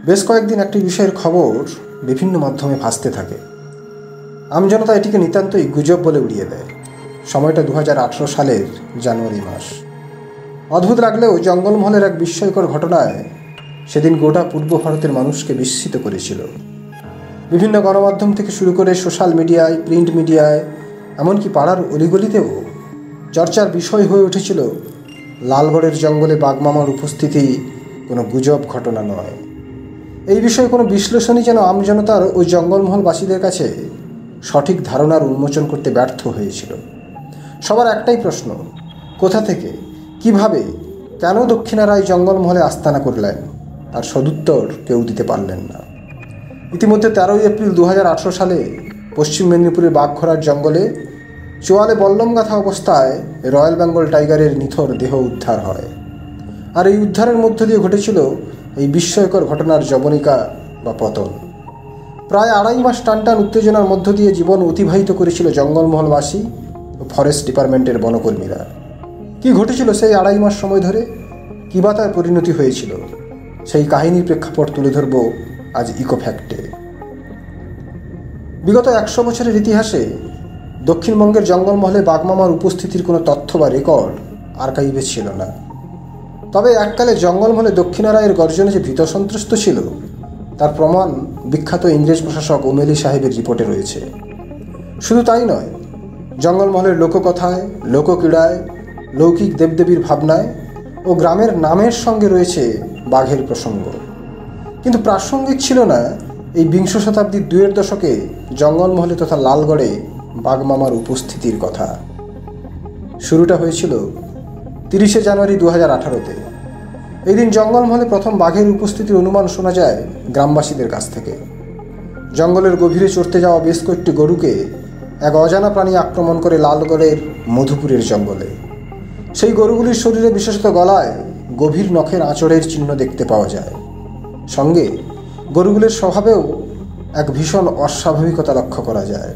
বেশ কয়েকদিন একটি বিষয়ের খবর বিভিন্ন মাধ্যমে ভাসতে থাকে। আমজনতা এটিকে নিতান্তই গুজব বলে উড়িয়ে দেয়। সময়টা 2018 সালের জানুয়ারি মাস। অদ্ভুত লাগলেও জঙ্গলমহলের এক বিস্ময়কর ঘটনায় সেদিন গোটা পূর্ব ভারতের মানুষকে বিস্মিত করেছিল। বিভিন্ন গণমাধ্যম থেকে শুরু করে সোশ্যাল মিডিয়ায়, প্রিন্ট মিডিয়ায়, এমনকি পাড়ার অলিগলিতেও চর্চার বিষয় হয়ে উঠেছিল লালগড়ের জঙ্গলে বাঘমামার উপস্থিতি কোনো গুজব ঘটনা নয়। এই বিষয়ে কোনো বিশ্লেষণই যেন আমজনতার ও জঙ্গলমহলবাসীদের কাছে সঠিক ধারণার উন্মোচন করতে ব্যর্থ হয়েছিল। সবার একটাই প্রশ্ন, কোথা থেকে, কিভাবে, কেন দক্ষিণা রায় জঙ্গলমহলে আস্তানা করলেন? তার সদুত্তর কেউ দিতে পারলেন না। ইতিমধ্যে 13 এপ্রিল 2018 সালে পশ্চিম মেদিনীপুরের বাঘঘোড়ার জঙ্গলে চোয়ালে বল্লমগাথা অবস্থায় রয়্যাল বেঙ্গল টাইগারের নিথর দেহ উদ্ধার হয়। আর এই উদ্ধারের মধ্য দিয়ে ঘটেছিল এই বিস্ময়কর ঘটনার জবনিকা বা পতন। প্রায় 2.5 মাস টানটান উত্তেজনার মধ্য দিয়ে জীবন অতিবাহিত করেছিল জঙ্গলমহলবাসী ও ফরেস্ট ডিপার্টমেন্টের বনকর্মীরা। কি ঘটেছিল সেই 2.5 মাস সময় ধরে? কী বা তার পরিণতি হয়েছিল? সেই কাহিনীর প্রেক্ষাপট তুলে ধরব আজ ইকো ফ্যাক্টে। বিগত 100 বছরের ইতিহাসে দক্ষিণবঙ্গের জঙ্গলমহলে বাঘমামার উপস্থিতির কোনো তথ্য বা রেকর্ড আর্কাইভে ছিল না। তবে এককালে জঙ্গলমহলে দক্ষিণা রায়ের গর্জনে যে ভীত সন্ত্রস্ত ছিল তার প্রমাণ বিখ্যাত ইংরেজ প্রশাসক ওমেলি সাহেবের রিপোর্টে রয়েছে। শুধু তাই নয়, জঙ্গলমহলের লোককথায়, লোকক্রীড়ায়, লৌকিক দেবদেবীর ভাবনায় ও গ্রামের নামের সঙ্গে রয়েছে বাঘের প্রসঙ্গ। কিন্তু প্রাসঙ্গিক ছিল না এই 20 শতাব্দীর 2-এর দশকে জঙ্গলমহলে তথা লালগড়ে বাঘমামার উপস্থিতির কথা। শুরুটা হয়েছিল 30 জানুয়ারি 2018-তে। এই দিন জঙ্গলমহলে প্রথম বাঘের উপস্থিতির অনুমান শোনা যায় গ্রামবাসীদের কাছ থেকে। জঙ্গলের গভীরে চড়তে যাওয়া বেশ কয়েকটি গরুকে এক অজানা প্রাণী আক্রমণ করে লালগড়ের মধুপুরের জঙ্গলে। সেই গরুগুলির শরীরে, বিশেষত গলায়, গভীর নখের আঁচড়ের চিহ্ন দেখতে পাওয়া যায়। সঙ্গে গরুগুলির স্বভাবেও এক ভীষণ অস্বাভাবিকতা লক্ষ্য করা যায়।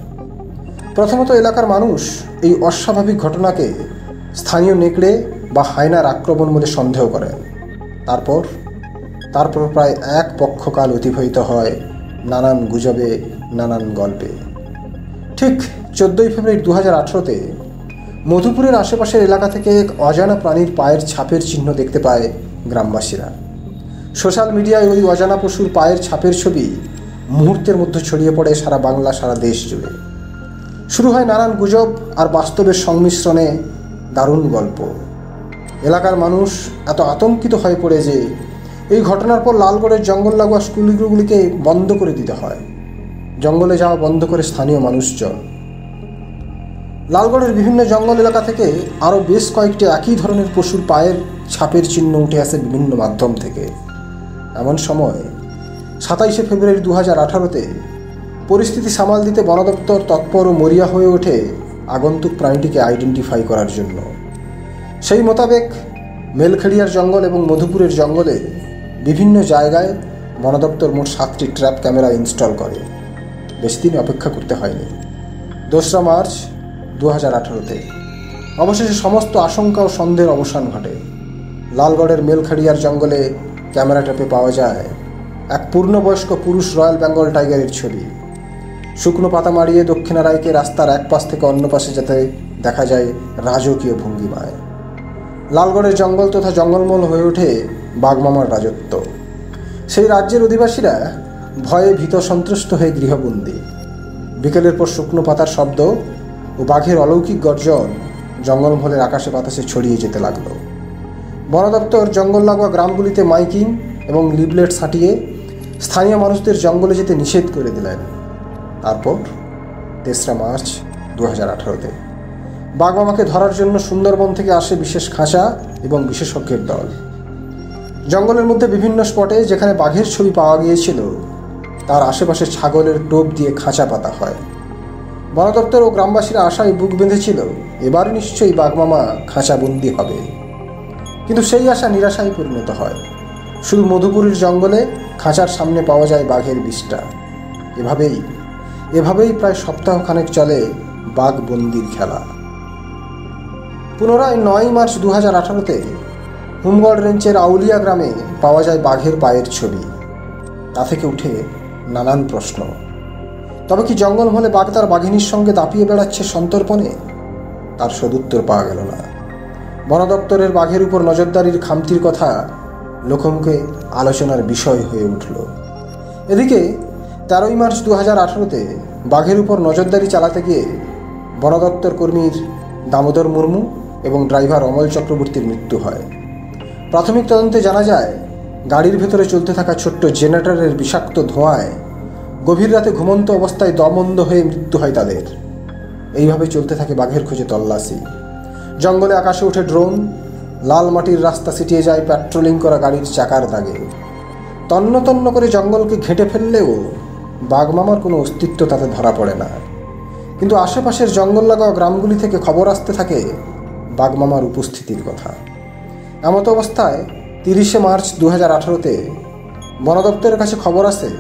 প্রথমত এলাকার মানুষ এই অস্বাভাবিক ঘটনাকে স্থানীয় নেকড়ে বা হায়নার আক্রমণ বলে সন্দেহ করেন। তারপর প্রায় এক পক্ষকাল অতিবাহিত হয় নানান গুজবে, নানান গল্পে। ঠিক 14 ফেব্রুয়ারি 2018-তে মধুপুরের আশেপাশের এলাকা থেকে এক অজানা প্রাণীর পায়ের ছাপের চিহ্ন দেখতে পায় গ্রামবাসীরা। সোশ্যাল মিডিয়ায় ওই অজানা পশুর পায়ের ছাপের ছবি মুহূর্তের মধ্যে ছড়িয়ে পড়ে সারা বাংলা, সারা দেশ জুড়ে। শুরু হয় নানান গুজব আর বাস্তবের সংমিশ্রণে দারুণ গল্প। এলাকার মানুষ এত আতঙ্কিত হয়ে পড়ে যে এই ঘটনার পর লালগড়ের জঙ্গল লাগোয়া স্কুলগুলিকে বন্ধ করে দিতে হয়। জঙ্গলে যাওয়া বন্ধ করে স্থানীয় মানুষজন। লালগড়ের বিভিন্ন জঙ্গল এলাকা থেকে আরও বেশ কয়েকটি একই ধরনের পশুর পায়ের ছাপের চিহ্ন উঠে আসে বিভিন্ন মাধ্যম থেকে। এমন সময় 27 ফেব্রুয়ারি 2018-তে পরিস্থিতি সামাল দিতে বন দপ্তর তৎপর ও মরিয়া হয়ে ওঠে আগন্তুক প্রাণীটিকে আইডেন্টিফাই করার জন্য। সেই মোতাবেক মেলখেড়িয়ার জঙ্গল এবং মধুপুরের জঙ্গলে বিভিন্ন জায়গায় বন দপ্তর মোট 7টি ট্র্যাপ ক্যামেরা ইনস্টল করে। বেশি দিন অপেক্ষা করতে হয়নি। 2 মার্চ 2018-তে অবশেষে সমস্ত আশঙ্কা ও সন্দেহের অবসান ঘটে। লালগড়ের মেলখেড়িয়ার জঙ্গলে ক্যামেরা ট্র্যাপে পাওয়া যায় এক পূর্ণবয়স্ক পুরুষ রয়্যাল বেঙ্গল টাইগারের ছবি। শুকনো পাতা মারিয়ে দক্ষিণা রায়কে রাস্তার এক পাশ থেকে অন্য পাশে যেতে দেখা যায় রাজকীয় ভঙ্গিমায়। লালগড়ের জঙ্গল তথা জঙ্গলমহল হয়ে ওঠে বাঘমামার রাজত্ব। সেই রাজ্যের অধিবাসীরা ভয়ে ভীত সন্ত্রস্ত হয়ে গৃহবন্দী। বিকেলের পর শুকনো পাতার শব্দ ও বাঘের অলৌকিক গর্জন জঙ্গলমহলের আকাশে বাতাসে ছড়িয়ে যেতে লাগলো। বন দপ্তর জঙ্গল লাগোয়া গ্রামগুলিতে মাইকিং এবং লিফলেট ছাটিয়ে স্থানীয় মানুষদের জঙ্গলে যেতে নিষেধ করে দিলেন। তারপর 3 মার্চ 2018-তে বাঘমামাকে ধরার জন্য সুন্দরবন থেকে আসে বিশেষ খাঁচা এবং বিশেষজ্ঞের দল। জঙ্গলের মধ্যে বিভিন্ন স্পটে যেখানে বাঘের ছবি পাওয়া গিয়েছিল তার আশেপাশে ছাগলের টোপ দিয়ে খাঁচা পাতা হয়। বন দপ্তর ও গ্রামবাসীরা আশায় বুক বেঁধেছিল এবার নিশ্চয়ই বাঘমামা খাঁচাবন্দি হবে। কিন্তু সেই আশা নিরাশায় পরিণত হয়। শুধু মধুপুরের জঙ্গলে খাঁচার সামনে পাওয়া যায় বাঘের বিষ্ঠা। এভাবেই প্রায় সপ্তাহখানেক চলে বাঘ বন্দির খেলা। পুনরায় 9 মার্চ 2018-তে হুমগড় রেঞ্জের আউলিয়া গ্রামে পাওয়া যায় বাঘের পায়ের ছবি। তা থেকে উঠে নানান প্রশ্ন। তবে কি জঙ্গলমহলে বাঘ তার বাঘিনীর সঙ্গে দাপিয়ে বেড়াচ্ছে সন্তর্পণে? তার সদুত্তর পাওয়া গেল না। বন দপ্তরের বাঘের উপর নজরদারির খামতির কথা লোকমুখে আলোচনার বিষয় হয়ে উঠল। এদিকে 13ই মার্চ 2018-তে বাঘের উপর নজরদারি চালাতে গিয়ে বন দপ্তর কর্মীর দামোদর মুর্মু এবং ড্রাইভার অমল চক্রবর্তীর মৃত্যু হয়। প্রাথমিক তদন্তে জানা যায়, গাড়ির ভেতরে চলতে থাকা ছোট্ট জেনারেটরের বিষাক্ত ধোঁয়ায় গভীর রাতে ঘুমন্ত অবস্থায় দমবন্ধ হয়ে মৃত্যু হয় তাদের। এইভাবে চলতে থাকে বাঘের খোঁজে তল্লাশি। জঙ্গলে আকাশে ওঠে ড্রোন, লাল মাটির রাস্তা ছিটিয়ে যায় প্যাট্রোলিং করা গাড়ির চাকার দাগে। তন্ন তন্ন করে জঙ্গলকে ঘেঁটে ফেললেও বাঘমামার কোনো অস্তিত্ব তাতে ধরা পড়ে না। কিন্তু আশেপাশের জঙ্গল লাগা গ্রামগুলি থেকে খবর আসতে থাকে বাঘমামার উপস্থিতির কথা। এমত অবস্থায় 30শে মার্চ 2018-তে বন দপ্তরের কাছে খবর আসে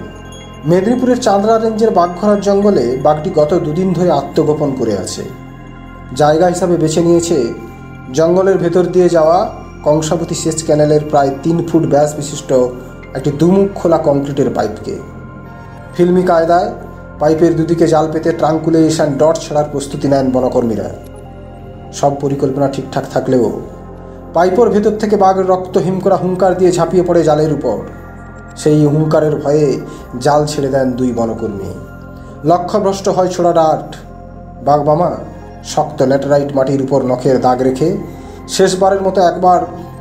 মেদিনীপুরের চাঁদরা রেঞ্জের বাঘঘরার জঙ্গলে বাঘটি গত 2 দিন ধরে আত্মগোপন করে আছে। জায়গা হিসাবে বেছে নিয়েছে জঙ্গলের ভেতর দিয়ে যাওয়া কংসাবতী সেচ ক্যানেলের প্রায় 3 ফুট ব্যাস বিশিষ্ট একটি দুমুখ খোলা কংক্রিটের পাইপকে। ফিল্মি কায়দায় পাইপের দুদিকে জাল পেতে ট্রাঙ্কুলেশন ডট ছাড়ার প্রস্তুতি নেন বনকর্মীরা। সব পরিকল্পনা ঠিকঠাক থাকলেও পাইপের ভেতর থেকে বাঘ রক্ত হিম করা হুঙ্কার দিয়ে ঝাঁপিয়ে পড়ে জালের উপর। সেই হুঙ্কারের ভয়ে জাল ছেড়ে দেন 2 বনকর্মী। লক্ষ্যভ্রষ্ট হয় ছোড়া ডাট। বাঘমামা শক্ত ল্যাটেরাইট মাটির উপর নখের দাগ রেখে শেষবারের মতো একবার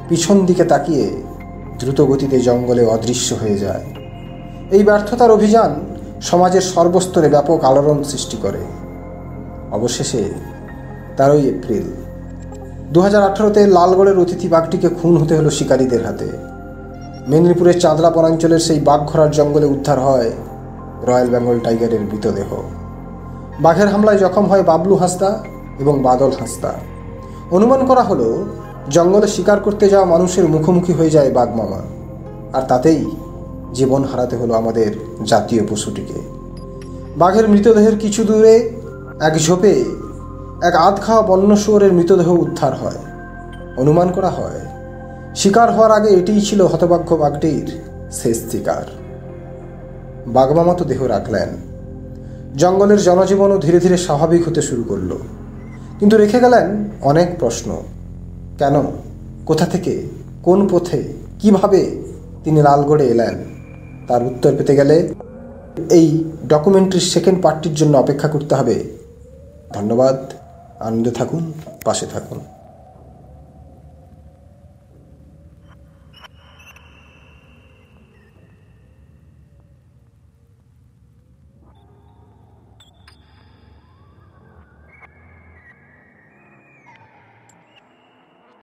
পিছন দিকে তাকিয়ে দ্রুত গতিতে জঙ্গলে অদৃশ্য হয়ে যায়। এই ব্যর্থতার অভিযান সমাজের সর্বস্তরে ব্যাপক আলোড়ন সৃষ্টি করে। অবশেষে 13ই এপ্রিল 2018-তে লালগড়ের অতিথি বাঘটিকে খুন হতে হলো শিকারীদের হাতে। মেদিনীপুরের চাঁদরা বনাঞ্চলের সেই বাঘঘরার জঙ্গলে উদ্ধার হয় রয়্যাল বেঙ্গল টাইগারের মৃতদেহ। বাঘের হামলায় জখম হয় বাবলু হাঁসদা এবং বাদল হাঁসদা। অনুমান করা হলো জঙ্গলে শিকার করতে যাওয়া মানুষের মুখোমুখি হয়ে যায় বাঘমামা, আর তাতেই জীবন হারাতে হলো আমাদের জাতীয় পশুটিকে। বাঘের মৃতদেহের কিছু দূরে এক ঝোপে এক আধ খাওয়া বন্য শুয়োরের মৃতদেহ উদ্ধার হয়। অনুমান করা হয় শিকার হওয়ার আগে এটিই ছিল হতভাগ্য বাঘটির শেষ শিকার। বাঘমামা তো দেহ রাখলেন, জঙ্গলের জনজীবনও ধীরে ধীরে স্বাভাবিক হতে শুরু করলো, কিন্তু রেখে গেলেন অনেক প্রশ্ন। কেন, কোথা থেকে, কোন পথে, কিভাবে তিনি লালগড়ে এলেন? তার উত্তর পেতে গেলে এই ডকুমেন্টারির সেকেন্ড পার্টটির জন্য অপেক্ষা করতে হবে। ধন্যবাদ। আনন্দে থাকুন, পাশে থাকুন।